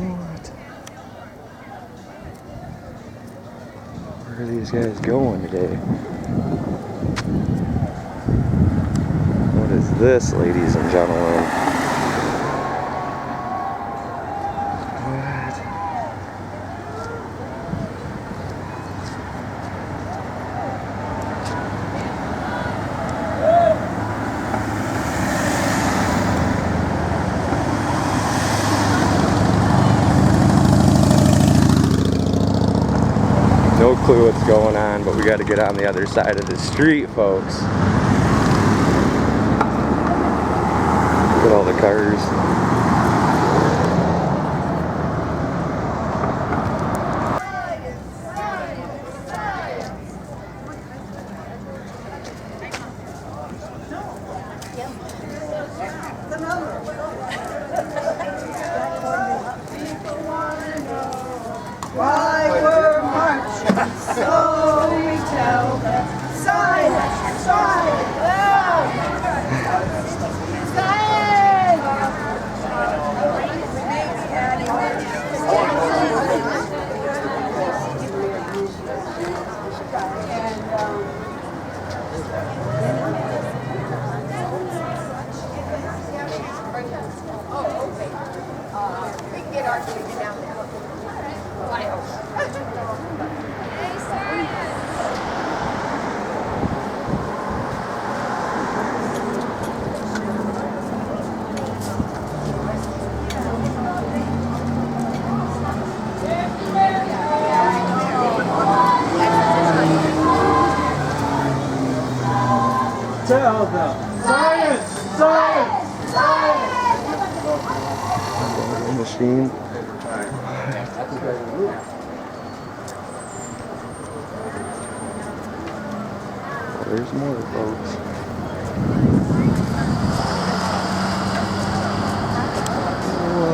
What? Where are these guys going today? What is this, ladies and gentlemen? What? No clue what's going on, but we got to get on the other side of the street, folks. Look at all the cars. Why we're marching, so we tell them. Silence, silence, we can get our chicken down there. Tell them. Science! Science! Science! Machine. Well, there's more, folks. What?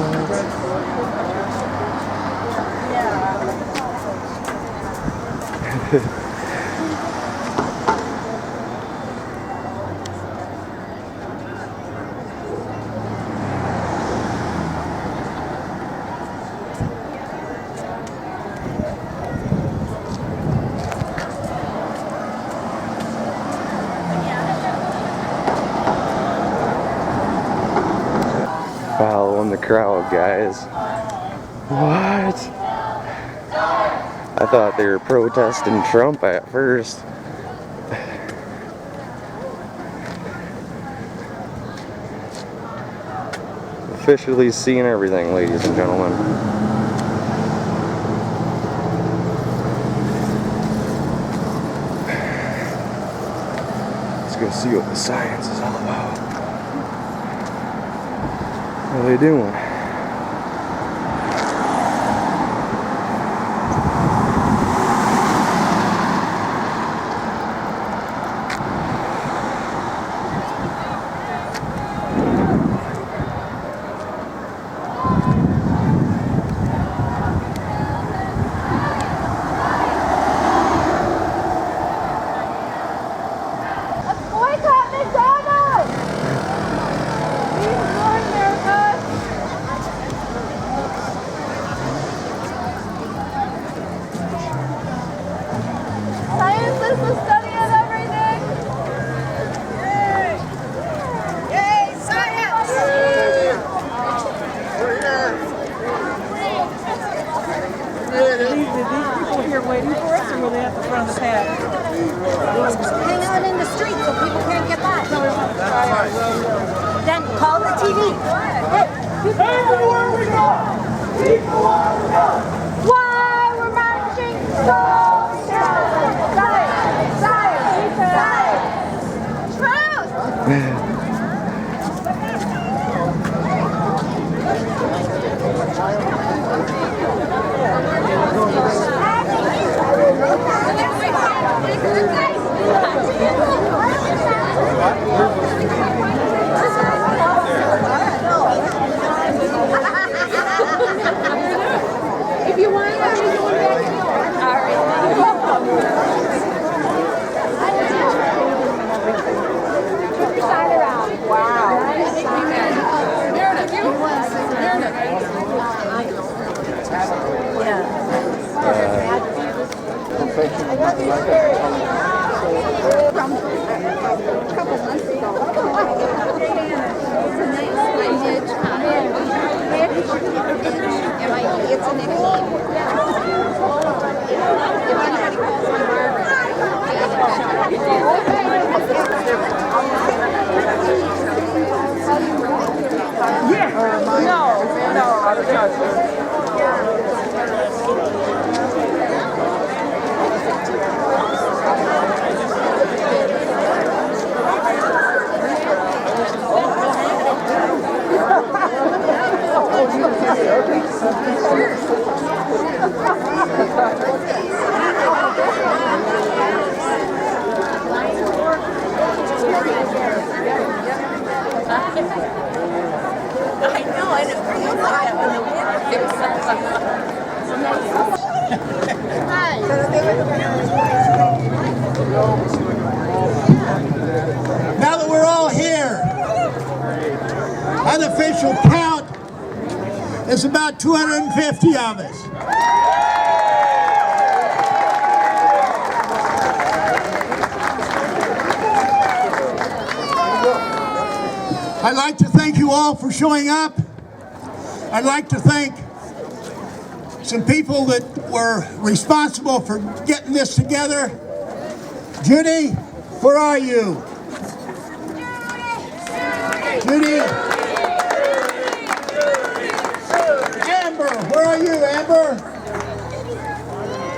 Following the crowd, guys. What? I thought they were protesting Trump at first. Officially seeing everything, ladies and gentlemen. Let's go see what the science is all about. What are they doing? Waiting for us, or will they have to run the pad? Hang out in the street so people can't get by. Then call the TV. Hey, everywhere we go! People want to know why we're marching so science, science, science, truth! If you want to, all right. Now that we're all here, unofficial count is about 250 of us. I'd like to thank you all for showing up. I'd like to thank some people that were responsible for getting this together. Judy, where are you? Judy? Amber, where are you, Amber?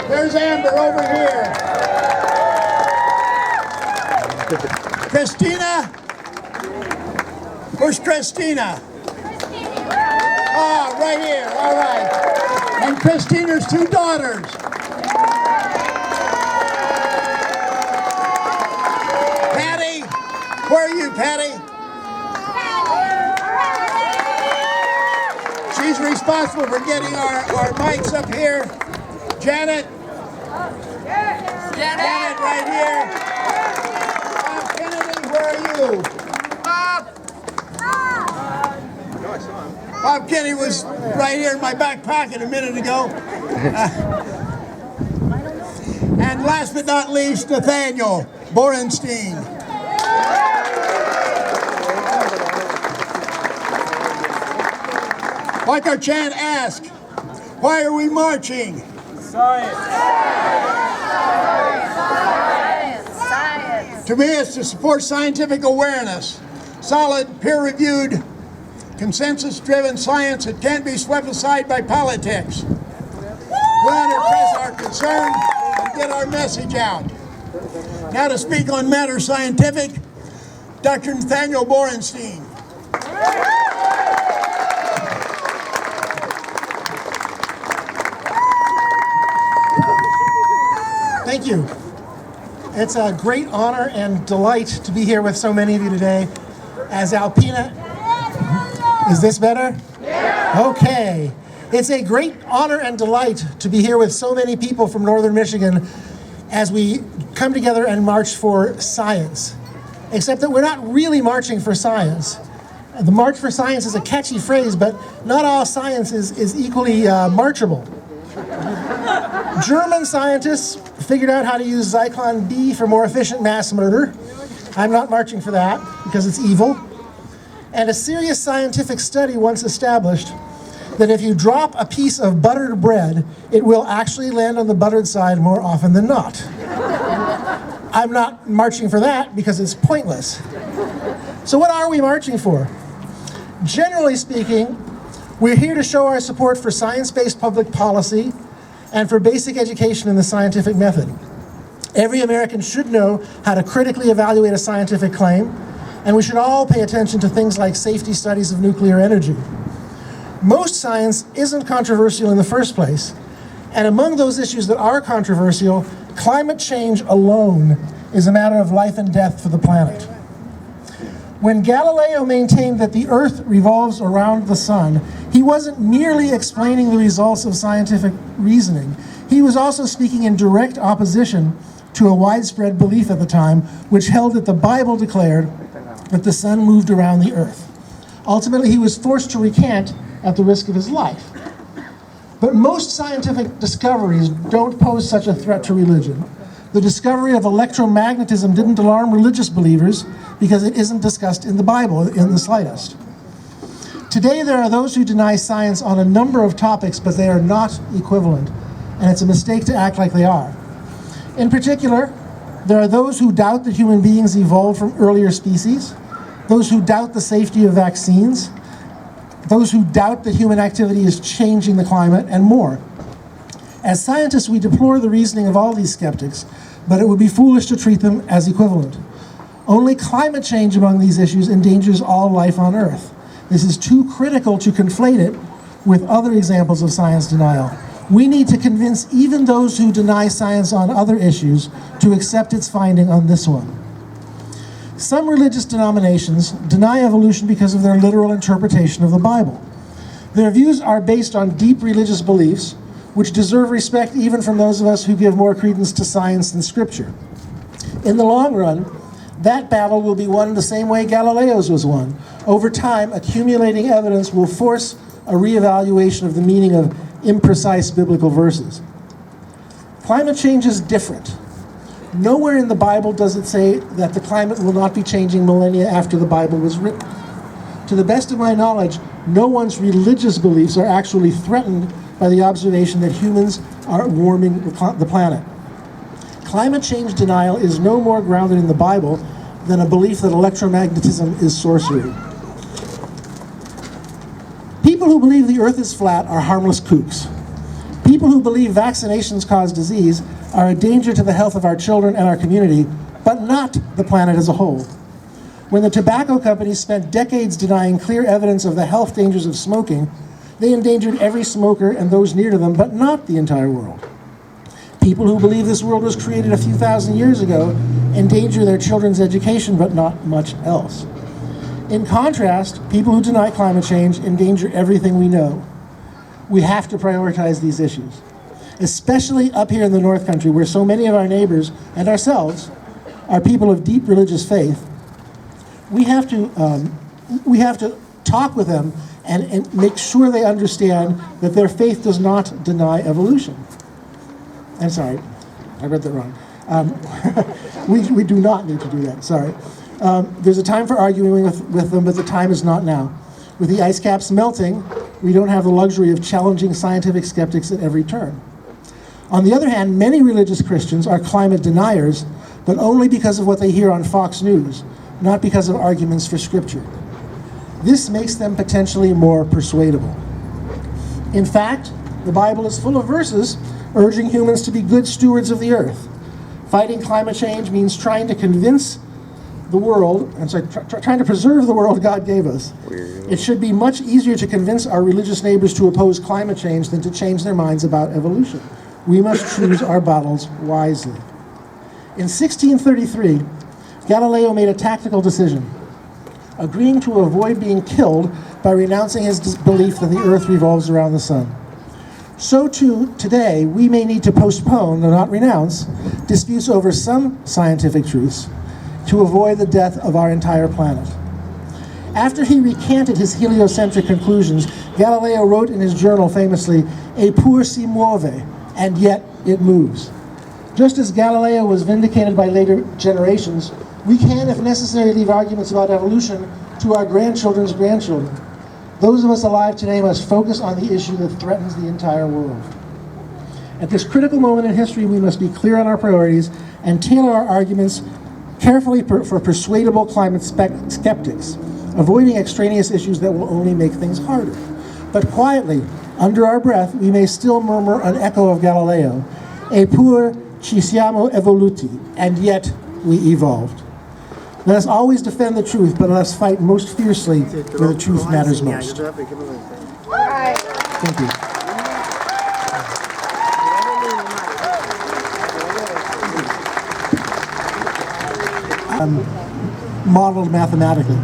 There's Amber over here. Christina? Where's Christina? Ah, right here, all right. And Christina's two daughters. Patty, where are you, Patty? She's responsible for getting our mics up here. Janet? Janet, right here. Bob Kennedy, where are you? Bob Kennedy was right here in my back pocket a minute ago. And last but not least, Nathaniel Borenstein. Like our chant asked, why are we marching? Science. Science. To me, it's to support scientific awareness, solid, peer-reviewed, consensus-driven science that can't be swept aside by politics. We want to express our concern and get our message out. Now to speak on matters scientific, Dr. Nathaniel Borenstein. Thank you. It's a great honor and delight to be here with so many of you today. As Alpena, is this better? Yeah. Okay. It's a great honor and delight to be here with so many people from northern Michigan as we come together and march for science. Except that we're not really marching for science. The March for Science is a catchy phrase, but not all science is equally marchable. German scientists figured out how to use Zyklon B for more efficient mass murder. I'm not marching for that because it's evil. And a serious scientific study once established that if you drop a piece of buttered bread, it will actually land on the buttered side more often than not. I'm not marching for that because it's pointless. So what are we marching for? Generally speaking, we're here to show our support for science-based public policy and for basic education in the scientific method. Every American should know how to critically evaluate a scientific claim, and we should all pay attention to things like safety studies of nuclear energy. Most science isn't controversial in the first place, and among those issues that are controversial, climate change alone is a matter of life and death for the planet. When Galileo maintained that the Earth revolves around the sun, he wasn't merely explaining the results of scientific reasoning. He was also speaking in direct opposition to a widespread belief at the time, which held that the Bible declared that the sun moved around the Earth. Ultimately, he was forced to recant at the risk of his life. But most scientific discoveries don't pose such a threat to religion. The discovery of electromagnetism didn't alarm religious believers because it isn't discussed in the Bible in the slightest. Today there are those who deny science on a number of topics, but they are not equivalent, and it's a mistake to act like they are. In particular, there are those who doubt that human beings evolved from earlier species, those who doubt the safety of vaccines, those who doubt that human activity is changing the climate, and more. As scientists, we deplore the reasoning of all these skeptics, but it would be foolish to treat them as equivalent. Only climate change among these issues endangers all life on Earth. This is too critical to conflate it with other examples of science denial. We need to convince even those who deny science on other issues to accept its finding on this one. Some religious denominations deny evolution because of their literal interpretation of the Bible. Their views are based on deep religious beliefs, which deserve respect even from those of us who give more credence to science than Scripture. In the long run, that battle will be won the same way Galileo's was won. Over time, accumulating evidence will force a reevaluation of the meaning of imprecise biblical verses. Climate change is different. Nowhere in the Bible does it say that the climate will not be changing millennia after the Bible was written. To the best of my knowledge, no one's religious beliefs are actually threatened by the observation that humans are warming the planet. Climate change denial is no more grounded in the Bible than a belief that electromagnetism is sorcery. People who believe the earth is flat are harmless kooks. People who believe vaccinations cause disease are a danger to the health of our children and our community, but not the planet as a whole. When the tobacco companies spent decades denying clear evidence of the health dangers of smoking, they endangered every smoker and those near to them, but not the entire world. People who believe this world was created a few thousand years ago endanger their children's education, but not much else. In contrast, people who deny climate change endanger everything we know. We have to prioritize these issues, especially up here in the North Country, where so many of our neighbors and ourselves are people of deep religious faith. We have to talk with them and make sure they understand that their faith does not deny evolution. I'm sorry, I read that wrong. We do not need to do that, sorry. There's a time for arguing with them, but the time is not now. With the ice caps melting, we don't have the luxury of challenging scientific skeptics at every turn. On the other hand, many religious Christians are climate deniers, but only because of what they hear on Fox News, not because of arguments for Scripture. This makes them potentially more persuadable. In fact, the Bible is full of verses urging humans to be good stewards of the earth. Fighting climate change means trying to convince the world, trying to preserve the world God gave us. It should be much easier to convince our religious neighbors to oppose climate change than to change their minds about evolution. We must choose our battles wisely. In 1633, Galileo made a tactical decision, agreeing to avoid being killed by renouncing his belief that the earth revolves around the sun. So too, today, we may need to postpone, though not renounce, disputes over some scientific truths to avoid the death of our entire planet. After he recanted his heliocentric conclusions, Galileo wrote in his journal famously, "Eppur si muove," and yet it moves. Just as Galileo was vindicated by later generations, we can, if necessary, leave arguments about evolution to our grandchildren's grandchildren. Those of us alive today must focus on the issue that threatens the entire world. At this critical moment in history, we must be clear on our priorities and tailor our arguments carefully for persuadable climate skeptics, avoiding extraneous issues that will only make things harder. But quietly, under our breath, we may still murmur an echo of Galileo, "Eppur ci siamo evoluti," and yet we evolved. Let us always defend the truth, but let us fight most fiercely where the truth matters most. Thank you. Modeled mathematically.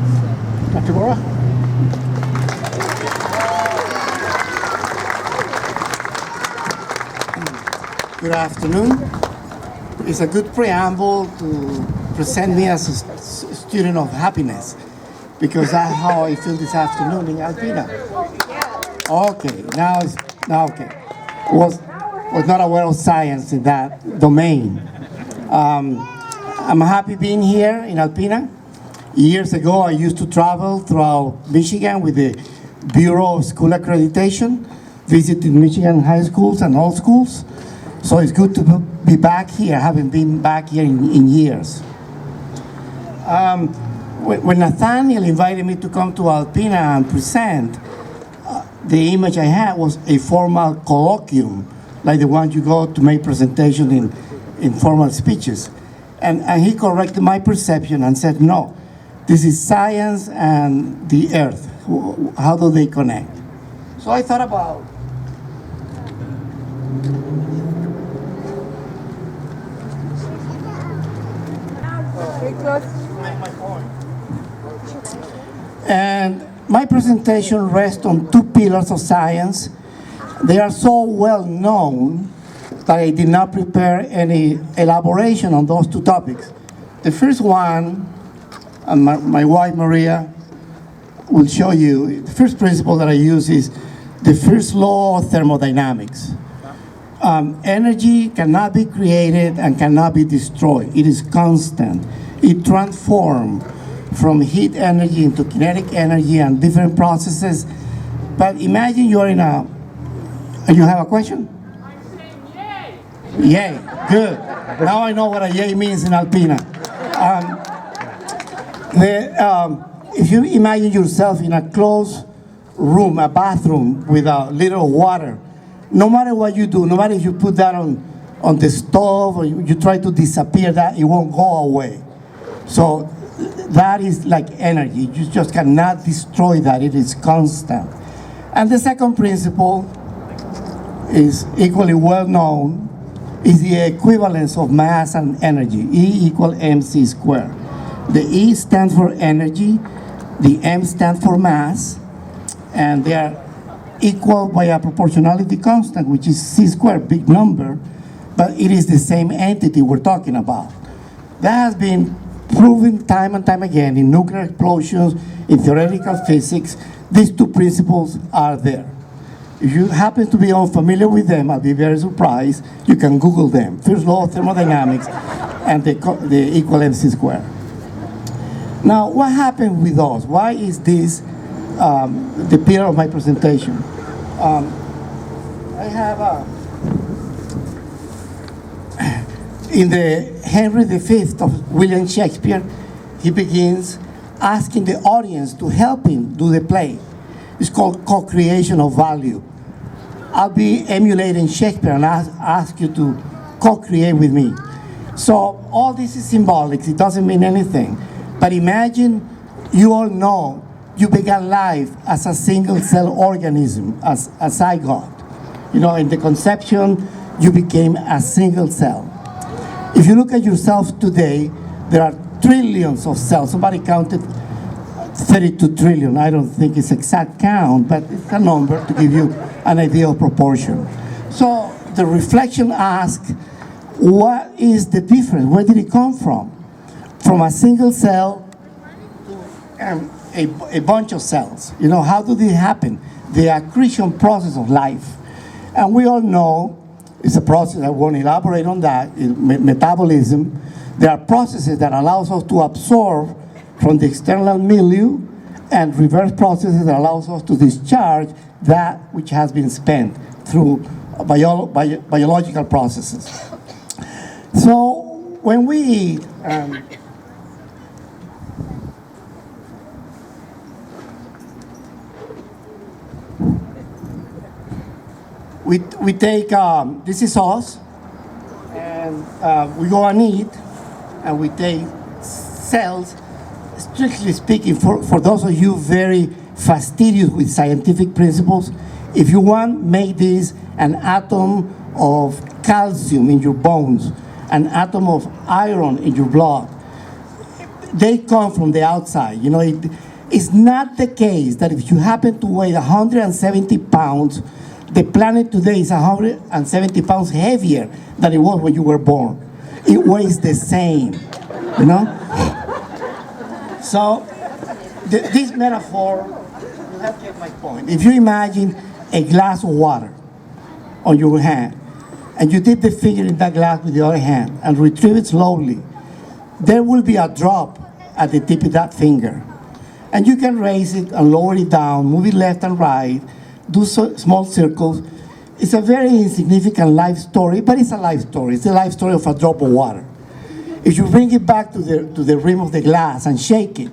Dr. Bora? Good afternoon. It's a good preamble to present me as a student of happiness, because that's how I feel this afternoon in Alpena. Okay, now okay. Was not aware of science in that domain. I'm happy being here in Alpena. Years ago, I used to travel throughout Michigan with the Bureau of School Accreditation, visited Michigan high schools and all schools. So it's good to be back here. I haven't been back here in years. When Nathaniel invited me to come to Alpena and present, the image I had was a formal colloquium, like the one you go to make presentation in formal speeches. And he corrected my perception and said, no, this is science and the earth. How do they connect? So I thought about my point. And my presentation rests on two pillars of science. They are so well known that I did not prepare any elaboration on those two topics. The first one, and my wife Maria will show you, the first principle that I use is the first law of thermodynamics. Energy cannot be created and cannot be destroyed. It is constant. It transforms from heat energy into kinetic energy and different processes. But imagine you're in a, you have a question? I'm saying yay! Yay, good. Now I know what a yay means in Alpena. If you imagine yourself in a closed room, a bathroom with a little water, no matter what you do, no matter if you put that on the stove or you try to disappear that, it won't go away. So that is like energy. You just cannot destroy that. It is constant. And the second principle is equally well known, is the equivalence of mass and energy, E equal mc squared. The E stands for energy, the M stands for mass, and they are equal by a proportionality constant, which is c squared, big number, but it is the same entity we're talking about. That has been proven time and time again in nuclear explosions, in theoretical physics. These two principles are there. If you happen to be unfamiliar with them, I'll be very surprised. You can Google them. First law of thermodynamics and the equal mc squared. Now, what happened with those? Why is this the pillar of my presentation? I have in the Henry V of William Shakespeare, he begins asking the audience to help him do the play. It's called co-creation of value. I'll be emulating Shakespeare and ask you to co-create with me. So all this is symbolic, it doesn't mean anything. But imagine, you all know, you began life as a single cell organism, as a zygote. You know, in the conception, you became a single cell. If you look at yourself today, there are trillions of cells. Somebody counted 32 trillion. I don't think it's exact count, but it's a number to give you an idea of proportion. So the reflection asks, what is the difference? Where did it come from? From a single cell to a bunch of cells. You know, how did it happen? The accretion process of life. And we all know it's a process, I won't elaborate on that, metabolism. There are processes that allows us to absorb from the external milieu and reverse processes that allows us to discharge that which has been spent through biological processes. So when we eat, we take, this is us, and we go and eat, and we take cells. Strictly speaking, for those of you very fastidious with scientific principles, if you want, make this an atom of calcium in your bones, an atom of iron in your blood. They come from the outside. You know, it's not the case that if you happen to weigh 170 pounds, the planet today is 170 pounds heavier than it was when you were born. It weighs the same, you know? So, this metaphor, you have to get my point. If you imagine a glass of water on your hand, and you dip the finger in that glass with the other hand, and retrieve it slowly, there will be a drop at the tip of that finger. And you can raise it and lower it down, move it left and right, do small circles. It's a very insignificant life story, but it's a life story. It's a life story of a drop of water. If you bring it back to the rim of the glass and shake it,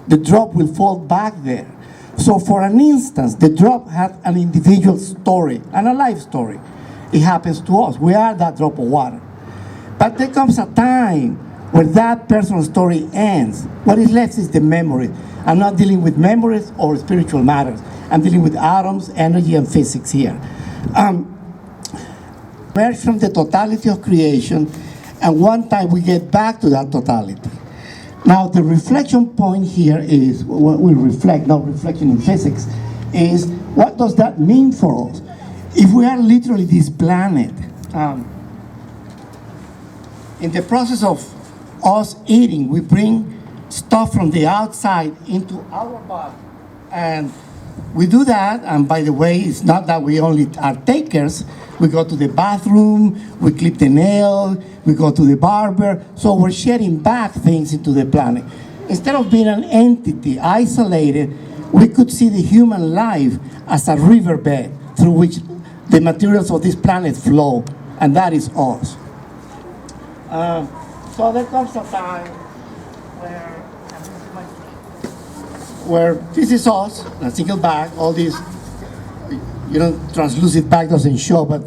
the drop will fall back there. So for an instance, the drop had an individual story and a life story. It happens to us. We are that drop of water. But there comes a time where that personal story ends. What is left is the memory. I'm not dealing with memories or spiritual matters. I'm dealing with atoms, energy, and physics here. Emerge from the totality of creation, and one time we get back to that totality. Now, the reflection point here is, what we reflect, not reflection in physics, is what does that mean for us? If we are literally this planet, in the process of us eating, we bring stuff from the outside into our body. And we do that, and by the way, it's not that we only are takers. We go to the bathroom, we clip the nail, we go to the barber, so we're shedding back things into the planet. Instead of being an entity, isolated, we could see the human life as a riverbed through which the materials of this planet flow, and that is us. So there comes a time where this is us, a single bag, all these, translucent bag doesn't show, but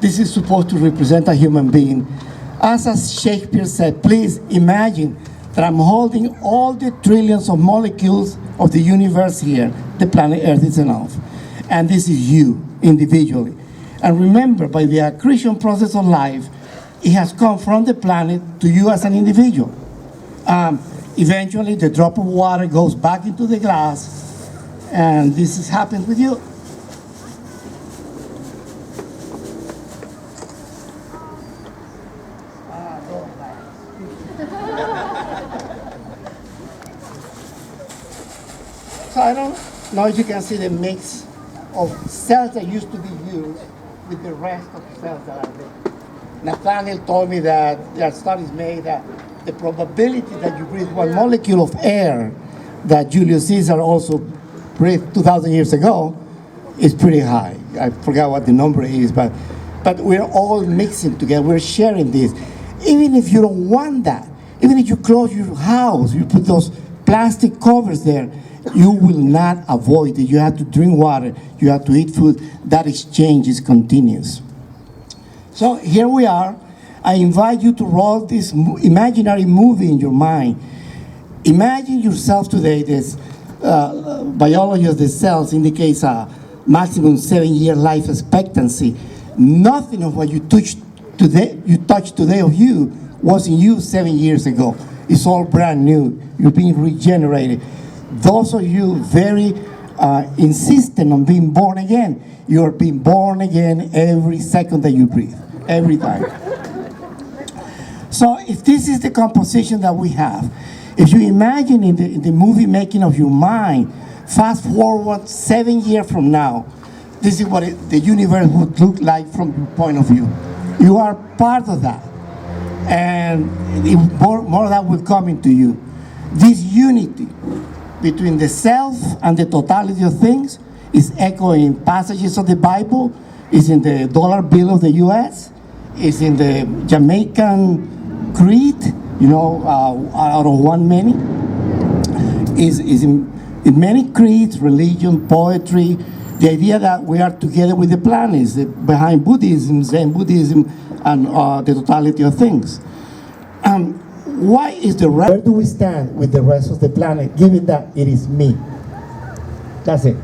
this is supposed to represent a human being. As Shakespeare said, please imagine that I'm holding all the trillions of molecules of the universe here, the planet Earth is enough. And this is you, individually. And remember, by the accretion process of life, it has come from the planet to you as an individual. Eventually, the drop of water goes back into the glass, and this has happened with you. So I don't know if you can see the mix of cells that used to be used with the rest of the cells that are there. Nathaniel told me that there are studies made that the probability that you breathe one molecule of air that Julius Caesar also breathed 2,000 years ago is pretty high. I forgot what the number is, but we're all mixing together. We're sharing this. Even if you don't want that, even if you close your house, you put those plastic covers there, you will not avoid it. You have to drink water. You have to eat food. That exchange is continuous. So here we are. I invite you to roll this imaginary movie in your mind. Imagine yourself today. This biology of the cells indicates a maximum 7-year life expectancy. Nothing of what you touch today of you was in you 7 years ago. It's all brand new. You're being regenerated. Those of you very insistent on being born again, you are being born again every second that you breathe, every time. So if this is the composition that we have, if you imagine in the movie making of your mind, fast forward 7 years from now, this is what the universe would look like from your point of view. You are part of that. And more of that will come into you. This unity between the self and the totality of things is echoed in passages of the Bible, is in the dollar bill of the US, is in the Jamaican creed, out of one many, is in many creeds, religion, poetry, the idea that we are together with the planet is behind Buddhism, Zen Buddhism, and the totality of things. Where do we stand with the rest of the planet, given that it is me? That's it.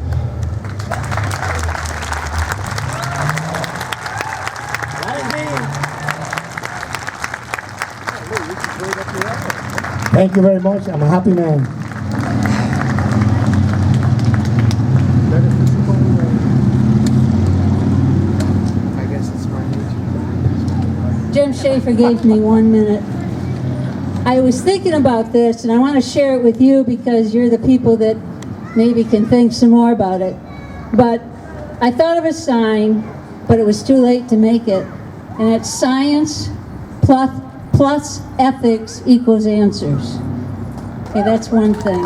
Thank you very much. I'm a happy man. Jim Schaefer gave me 1 minute. I was thinking about this, and I want to share it with you because you're the people that maybe can think some more about it. But I thought of a sign, but it was too late to make it. And it's science plus ethics equals answers. Okay, that's one thing.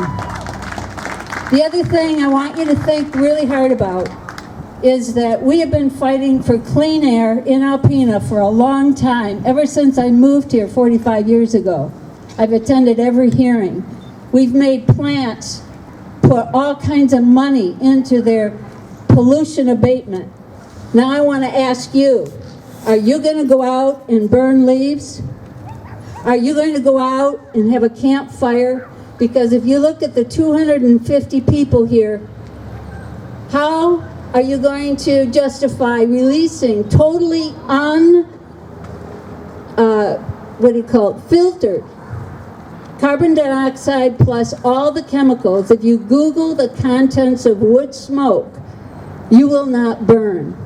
The other thing I want you to think really hard about is that we have been fighting for clean air in Alpena for a long time, ever since I moved here 45 years ago. I've attended every hearing. We've made plants put all kinds of money into their pollution abatement. Now I want to ask you, are you going to go out and burn leaves? Are you going to go out and have a campfire? Because if you look at the 250 people here, how are you going to justify releasing totally filtered carbon dioxide plus all the chemicals? If you Google the contents of wood smoke, you will not burn.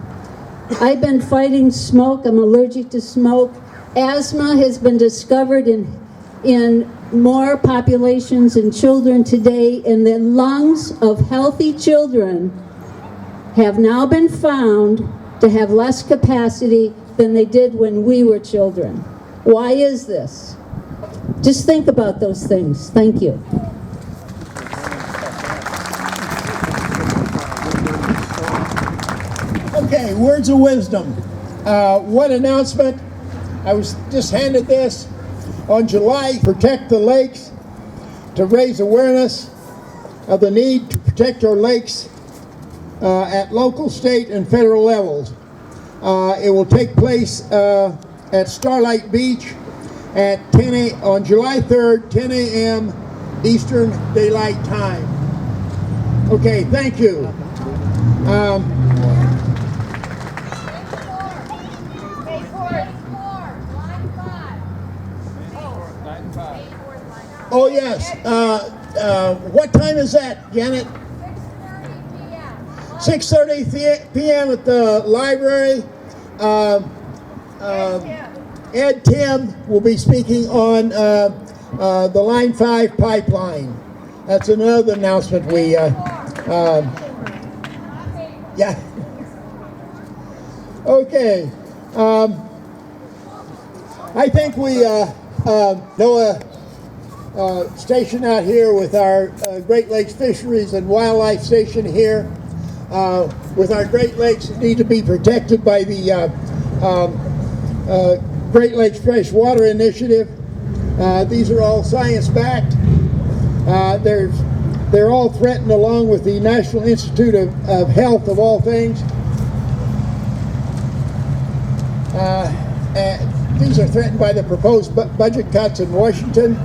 I've been fighting smoke. I'm allergic to smoke. Asthma has been discovered in more populations in children today, and the lungs of healthy children have now been found to have less capacity than they did when we were children. Why is this? Just think about those things. Thank you. Okay, words of wisdom. One announcement. I was just handed this. On July, protect the lakes, to raise awareness of the need to protect our lakes at local, state, and federal levels. It will take place at Starlight Beach at on July 3rd, 10 a.m. Eastern Daylight Time. Okay, thank you. Oh yes. What time is that, Janet? 6:30 p.m. at the library. Ed Tim will be speaking on the Line 5 pipeline. That's another announcement we. Yeah. Okay. I think we know a station out here with our Great Lakes Fisheries and Wildlife Station here. With our Great Lakes that need to be protected by the Great Lakes Freshwater Initiative. These are all science-backed. They're all threatened along with the National Institute of Health of all things. These are threatened by the proposed budget cuts in Washington.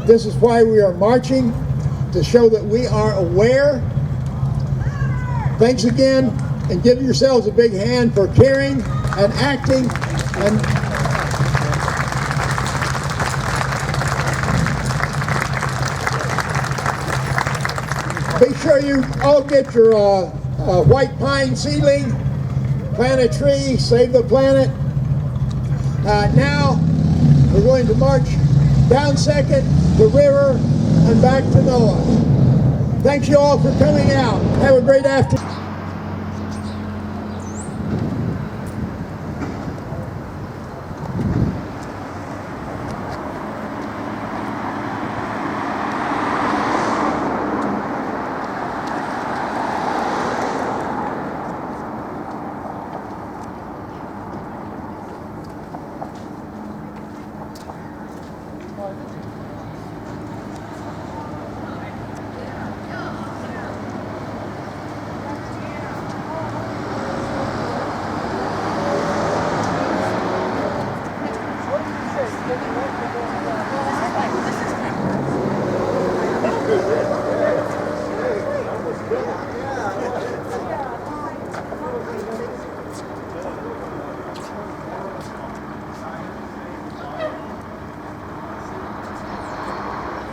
This is why we are marching, to show that we are aware. Thanks again, and give yourselves a big hand for caring and acting. And be sure you all get your white pine seedling, plant a tree, save the planet. Now we're going to march down Second, the river, and back to Noah. Thank you all for coming out. Have a great afternoon.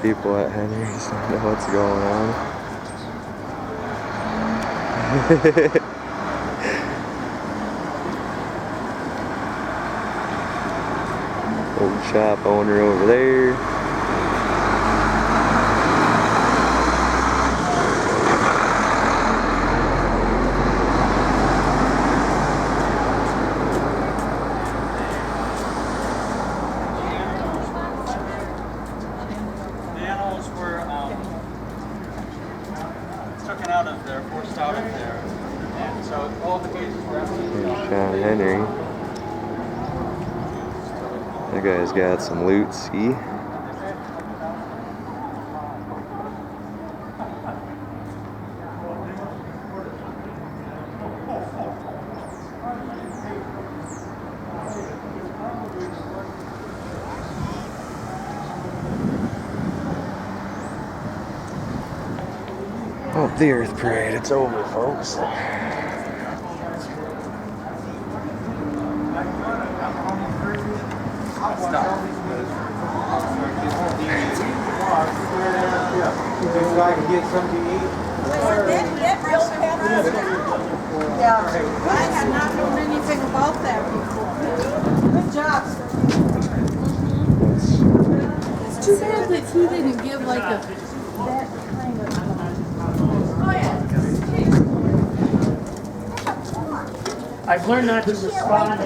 People at Henry's know what's going on. Old shop owner over there. Here's John Henry. That guy's got some loot, see? Oh, the Earth Parade, it's over, folks. Yeah, I had not known anything about that before. Good job, sir. It's too bad that he didn't give like a. I've learned not to respond.